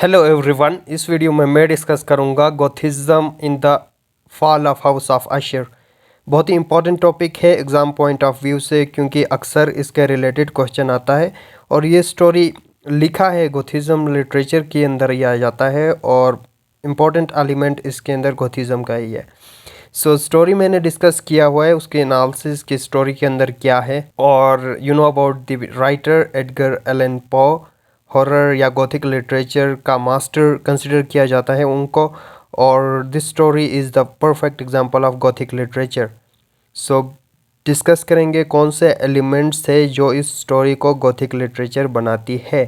Hello everyone. इस video में मैं डिस्कस करूंगा gothicism in the fall of house of Usher. बहुत ही इंपॉर्टेंट टॉपिक है एग्ज़ाम पॉइंट ऑफ व्यू से, क्योंकि अक्सर इसके रिलेटेड क्वेश्चन आता है और ये स्टोरी लिखा है गोथिज्म लिटरेचर के अंदर ही आ जाता है और इम्पॉर्टेंट एलिमेंट इसके अंदर गोथिज्म का ही है। स्टोरी मैंने डिस्कस किया हुआ है, उसके एनालिसिस की स्टोरी के अंदर क्या है, और you know about the writer Edgar Allan पो। हॉरर या गॉथिक लिटरेचर का मास्टर कंसिडर किया जाता है उनको, और this story is the perfect example of Gothic literature. So discuss करेंगे कौन से एलिमेंट्स थे जो इस स्टोरी को गॉथिक लिटरेचर बनाती है।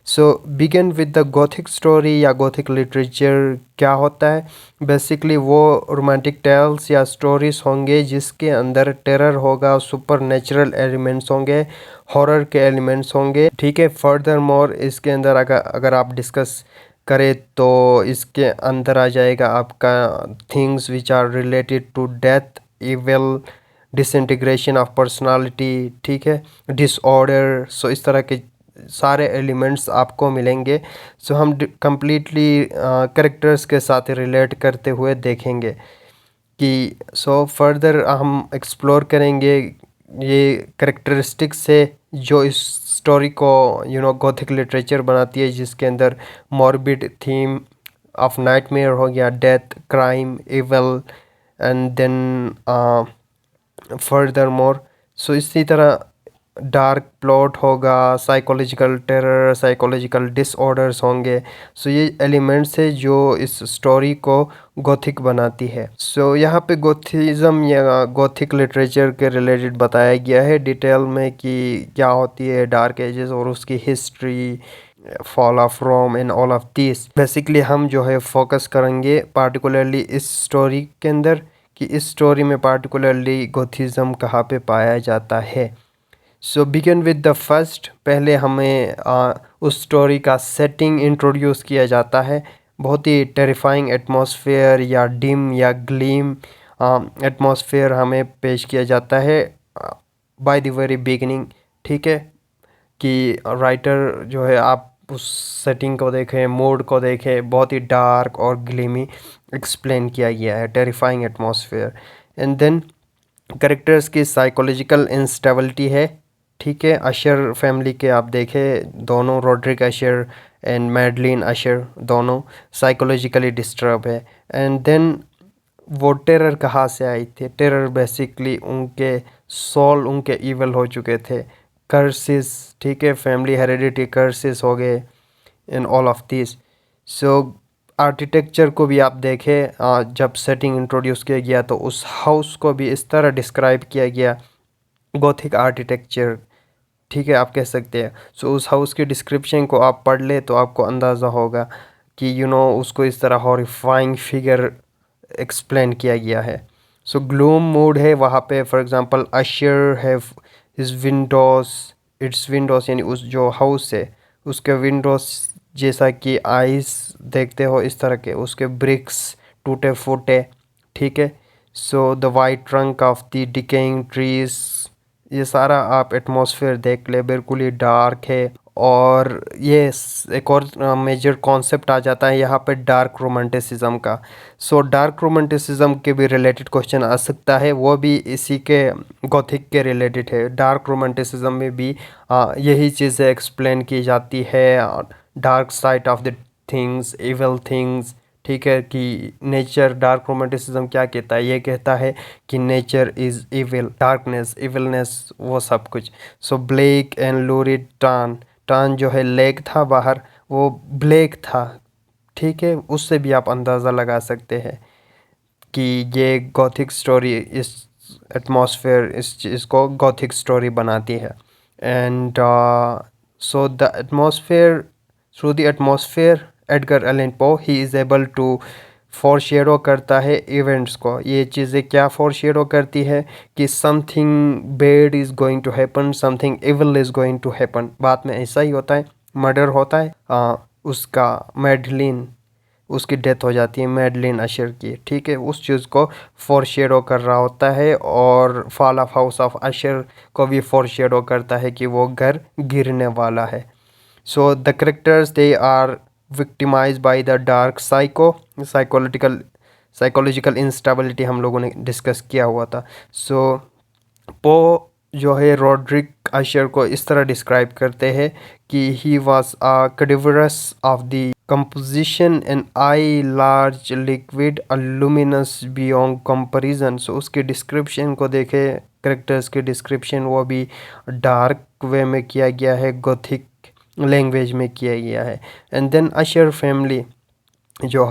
So begin with the gothic story या गॉथिक लिटरेचर क्या होता है। बेसिकली वो रोमांटिक टेल्स या स्टोरीज होंगे जिसके अंदर टेरर होगा, सुपर नेचुरल एलिमेंट्स होंगे, हॉरर के एलिमेंट्स होंगे। ठीक है, फर्दर मोर इसके अंदर अगर आप डिस्कस करें तो इसके अंदर आ जाएगा आपका things which are related to death, evil, disintegration of personality, ठीक है, डिसऑर्डर। सो इस तरह के सारे एलिमेंट्स आपको मिलेंगे। सो हम कम्प्लीटली कैरेक्टर्स के साथ रिलेट करते हुए देखेंगे कि फर्दर हम एक्सप्लोर करेंगे ये कैरेक्टरिस्टिक्स है जो इस स्टोरी को गॉथिक लिटरेचर बनाती है, जिसके अंदर मॉर्बिड थीम ऑफ नाइटमेयर हो गया, death, crime, evil, and then furthermore. इसी तरह डार्क प्लॉट होगा, साइकोलॉजिकल टेरर, साइकोलॉजिकल डिसऑर्डर्स होंगे। ये एलिमेंट्स है जो इस स्टोरी को गॉथिक बनाती है। यहाँ पे गोथिज्म या गॉथिक लिटरेचर के रिलेटेड बताया गया है डिटेल में कि क्या होती है डार्क एजेस और उसकी history, fall of Rome and all of this. Basically हम जो है फोकस करेंगे पार्टिकुलरली इस स्टोरी के अंदर कि इस स्टोरी में पार्टिकुलरली गोथिज्म कहाँ पे पाया जाता है। Begin with the first. पहले हमें उस स्टोरी का सेटिंग इंट्रोड्यूस किया जाता है। बहुत ही टेरिफाइंग एटमॉस्फेयर या डिम या ग्लीम एटमॉस्फेयर हमें पेश किया जाता है बाय द वेरी बिगिनिंग। ठीक है, कि राइटर जो है, आप उस सेटिंग को देखें, मूड को देखें, बहुत ही डार्क और ग्लीमी एक्सप्लेन किया गया है, terrifying atmosphere. And then characters की साइकोलॉजिकल इंस्टेबिलिटी है। ठीक है, अशर फैमिली के आप देखें, दोनों Roderick Usher and Madeline Usher दोनों साइकोलॉजिकली डिस्टर्ब है। एंड देन वो टेरर कहाँ से आई थी। टेरर बेसिकली उनके सोल, उनके इवल हो चुके थे, कर्सेस, ठीक है, फैमिली हेरिडिटी कर्सेस हो गए in all of this. Architecture को भी आप देखें, जब सेटिंग इंट्रोड्यूस किया गया तो उस हाउस को भी इस तरह डिस्क्राइब किया गया, गॉथिक आर्किटेक्चर। ठीक है, आप कह सकते हैं। उस हाउस की डिस्क्रिप्शन को आप पढ़ ले तो आपको अंदाज़ा होगा कि उसको इस तरह हॉरिफाइंग फिगर एक्सप्लेन किया गया है। ग्लूम मूड है वहाँ पे। फॉर एग्जांपल अशर है, इस विंडोज़, इट्स विंडोज़ यानी उस जो हाउस है उसके विंडोज़ जैसा कि आइस देखते हो इस तरह के, उसके ब्रिक्स टूटे फूटे। ठीक है, the white trunk of the decaying trees, ये सारा आप एटमॉस्फेयर देख ले, बिल्कुल ही डार्क है। और ये एक और मेजर कॉन्सेप्ट आ जाता है यहाँ पे, डार्क रोमांटिसिज्म का। डार्क रोमांटिसिज्म के भी रिलेटेड क्वेश्चन आ सकता है, वो भी इसी के गॉथिक के रिलेटेड है। डार्क रोमांटिसिज्म में भी यही चीज़ें एक्सप्लेन की जाती है, dark side of the things, evil things. ठीक है, कि नेचर, डार्क रोमांटिसिज्म क्या कहता है, ये कहता है कि nature is evil, darkness, evilness, वो सब कुछ। ब्लैक एंड लूरिड टर्न, टर्न जो है लेक था बाहर, वो ब्लैक था। ठीक है, उससे भी आप अंदाज़ा लगा सकते हैं कि ये गॉथिक स्टोरी, इस एटमॉस्फेयर, इस चीज़ को गॉथिक स्टोरी बनाती है। And the atmosphere, through the atmosphere Edgar Allan Poe he is able to foreshadow करता है इवेंट्स को। ये चीज़ें क्या फोरशेडो करती है कि something bad is going to happen, something evil is going to happen. बाद में ऐसा ही होता है, मर्डर होता है, उसका मैडलिन, उसकी डेथ हो जाती है, मैडलिन अशर की। ठीक है, उस चीज़ को फोरशेडो कर रहा होता है, और फॉल ऑफ हाउस ऑफ अशर को भी फोरशेडो करता है कि वो घर गिरने वाला है। The characters they are victimise by the dark psychological instability हम लोगों ने डिस्कस किया हुआ था। सो पो जो है रॉड्रिक अशर को इस तरह डिस्क्राइब करते हैं कि he was a cadaverous of the composition and eye large liquid luminous beyond comparison. So उसके डिस्क्रिप्शन को देखे, करेक्टर्स के डिस्क्रिप्शन वो भी डार्क वे में किया गया है, गोथिक लैंग्वेज में किया गया है। एंड देन अशर फैमिली जो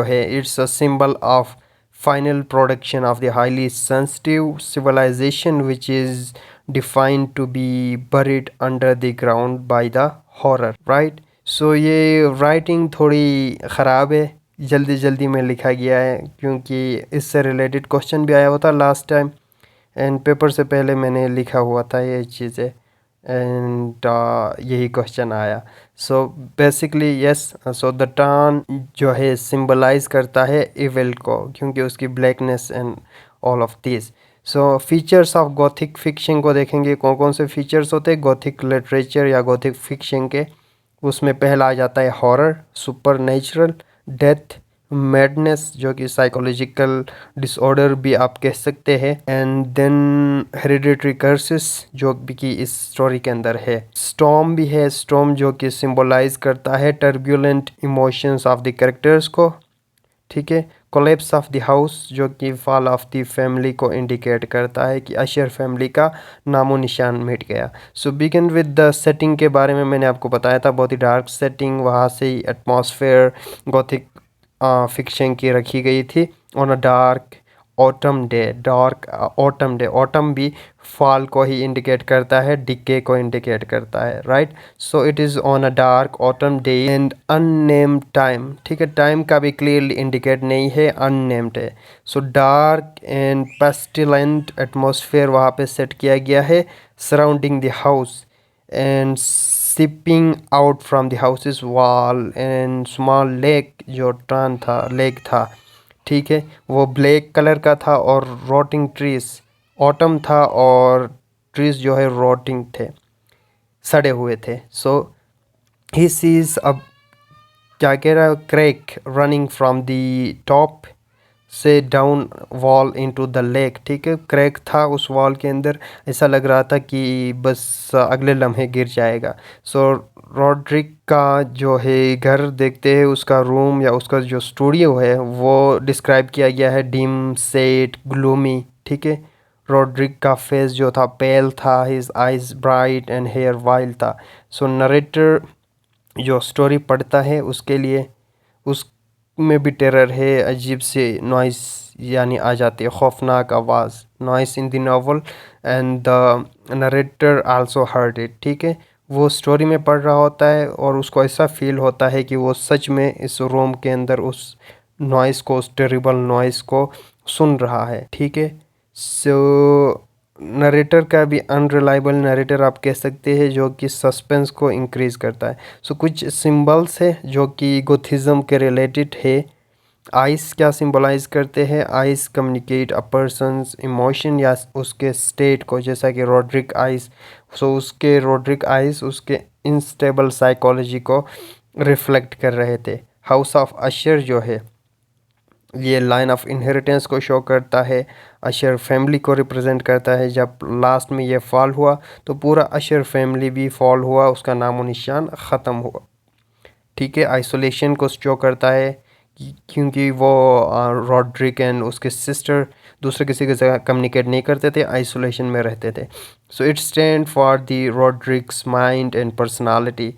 है it's a symbol of final production of the highly sensitive civilization which is defined to be buried under the ground by the horror, right? So ये writing थोड़ी ख़राब है, जल्दी जल्दी में लिखा गया है क्योंकि इससे रिलेटेड क्वेश्चन भी आया हुआ था लास्ट टाइम एंड पेपर से पहले मैंने लिखा हुआ था ये चीज़ें एंड यही क्वेश्चन आया। So basically yes, so the turn जो है सिंबलाइज करता है इविल को क्योंकि उसकी blackness and all of this. So features of Gothic fiction को देखेंगे कौन कौन से फीचर्स होते हैं गॉथिक लिटरेचर या गॉथिक फिक्शन के। उसमें पहला आ जाता है horror, super natural, death, madness जो कि साइकोलॉजिकल डिसऑर्डर भी आप कह सकते हैं, एंड देन हेरिडिटरी कर्सेस जो भी कि इस स्टोरी के अंदर है। स्टॉर्म भी है, स्टॉर्म जो कि सिंबलाइज करता है turbulent emotions of the characters को, ठीक है। कोलेप्स ऑफ द हाउस जो कि फॉल ऑफ द फैमिली को इंडिकेट करता है कि अशर फैमिली का नामो निशान मिट गया। सो बिगिन विद द सेटिंग के बारे में मैंने आपको बताया था, बहुत ही डार्क सेटिंग, वहाँ से ही एटमॉस्फेयर गॉथिक फिक्शन की रखी गई थी। On a dark autumn day, autumn भी फॉल को ही इंडिकेट करता है, डिके को इंडिकेट करता है, right. So it is on a dark autumn day and unnamed time, ठीक है, टाइम का भी क्लियरली इंडिकेट नहीं है, अननेम्ड है। सो डार्क एंड पेस्टिलेंट एटमॉस्फेयर वहाँ पे सेट किया गया है surrounding the house and sipping out from the houses wall and small lake जो टर्न था, लेक था, ठीक है, वो ब्लैक कलर का था और रोटिंग ट्रीज, ऑटम था और ट्रीज जो है रोटिंग थे, सड़े हुए थे। सो ही सीज अब क्या कह रहा है, crack running from the top से down wall into the lake, ठीक है, क्रैक था उस वॉल के अंदर, ऐसा लग रहा था कि बस अगले लम्हे गिर जाएगा। सो रॉड्रिक का जो है घर देखते हैं, उसका रूम या उसका जो स्टूडियो है वो डिस्क्राइब किया गया है डिम, सेट, ग्लूमी, ठीक है। रॉड्रिक का फेस जो था पेल था, his eyes bright and hair wild था। सो नरेटर जो स्टोरी पढ़ता है उसके लिए उसमें भी टेरर है, अजीब से नॉइस यानी आ जाती है, खौफनाक आवाज़, noise in the novel and the narrator also heard it, ठीक है। वो स्टोरी में पढ़ रहा होता है और उसको ऐसा फील होता है कि वो सच में इस रूम के अंदर उस नॉइस को, उस टेरिबल नॉइस को सुन रहा है, ठीक है। सो नरेटर का भी अनरिलायबल नरेटर आप कह सकते हैं जो कि सस्पेंस को इंक्रीज़ करता है। सो कुछ सिंबल्स है जो कि गोथिज़म के रिलेटेड है। आइस क्या सिंबलाइज करते हैं, ice communicate a person's emotion या उसके स्टेट को, जैसा कि रॉड्रिक आइस, सो उसके रॉड्रिक आइस उसके इनस्टेबल साइकोलॉजी को रिफ्लेक्ट कर रहे थे। हाउस ऑफ अशर जो है ये लाइन ऑफ इनहेरिटेंस को शो करता है, अशर फैमिली को रिप्रेजेंट करता है। जब लास्ट में ये फॉल हुआ तो पूरा अशर फैमिली भी फॉल हुआ, उसका नामो निशान ख़त्म हुआ, ठीक है। आइसोलेशन को शो करता है क्योंकि वो रॉड्रिक एंड उसके सिस्टर दूसरे किसी के साथ कम्युनिकेट नहीं करते थे, आइसोलेशन में रहते थे। So it stand for the Roderick's mind and personality.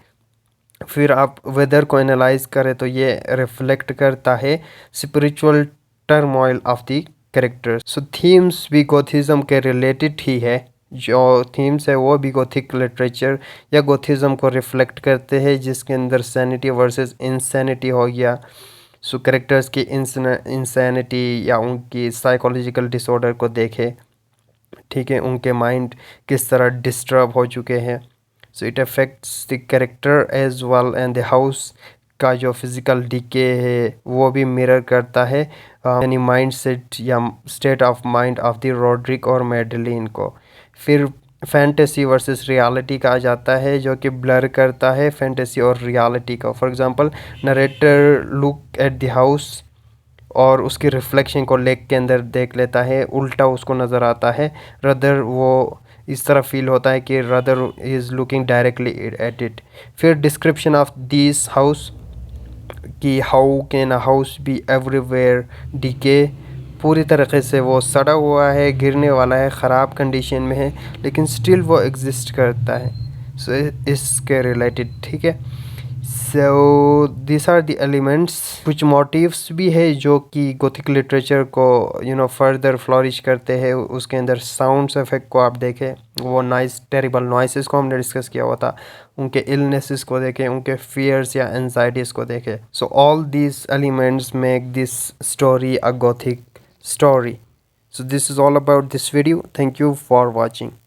फिर आप वेदर को एनालाइज करें तो ये रिफ्लेक्ट करता है spiritual turmoil of the characters. So themes भी गोथिज्म के रिलेटेड ही है, जो थीम्स है वो भी गोथिक लिटरेचर या गोथिज्म को रिफ्लेक्ट करते हैं, जिसके अंदर सैनिटी वर्सेस इंसैनिटी हो गया। सो कैरेक्टर्स की इंसैनिटी या उनकी साइकोलॉजिकल डिसऑर्डर को देखें, ठीक है, उनके माइंड किस तरह डिस्टर्ब हो चुके हैं। So it affects the character as well and the house का जो फिज़िकल डीके है वो भी मिरर करता है यानी माइंड सेट या state of mind of the Rodrick और मैडलिन को। फिर फैंटेसी वर्सेस रियलिटी कहा जाता है, जो कि ब्लर करता है फैंटेसी और रियलिटी का। For example, narrator look at the house और उसकी रिफ्लेक्शन को लेक के अंदर देख लेता है, उल्टा उसको नज़र आता है। रदर वो इस तरह फील होता है कि rather is looking directly at it. फिर डिस्क्रिप्शन ऑफ दिस हाउस कि how can a house be everywhere decay, पूरी तरीके से वो सड़ा हुआ है, गिरने वाला है, ख़राब कंडीशन में है, लेकिन स्टिल वो एग्जिस्ट करता है। सो इसके रिलेटेड, ठीक है। So this are the elements. कुछ मोटिव्स भी है जो कि गोथिक लिटरेचर को फर्दर फ्लॉरिश करते हैं। उसके अंदर साउंड्स इफेक्ट को आप देखें, वो नाइस टेरिबल नॉइसेस को हमने डिस्कस किया हुआ था, उनके इलनेसेस को देखें, उनके फियर्स या एंजाइटीज़ को देखें। So all these elements make this story a Gothic story. So this is all about this video. Thank you for watching.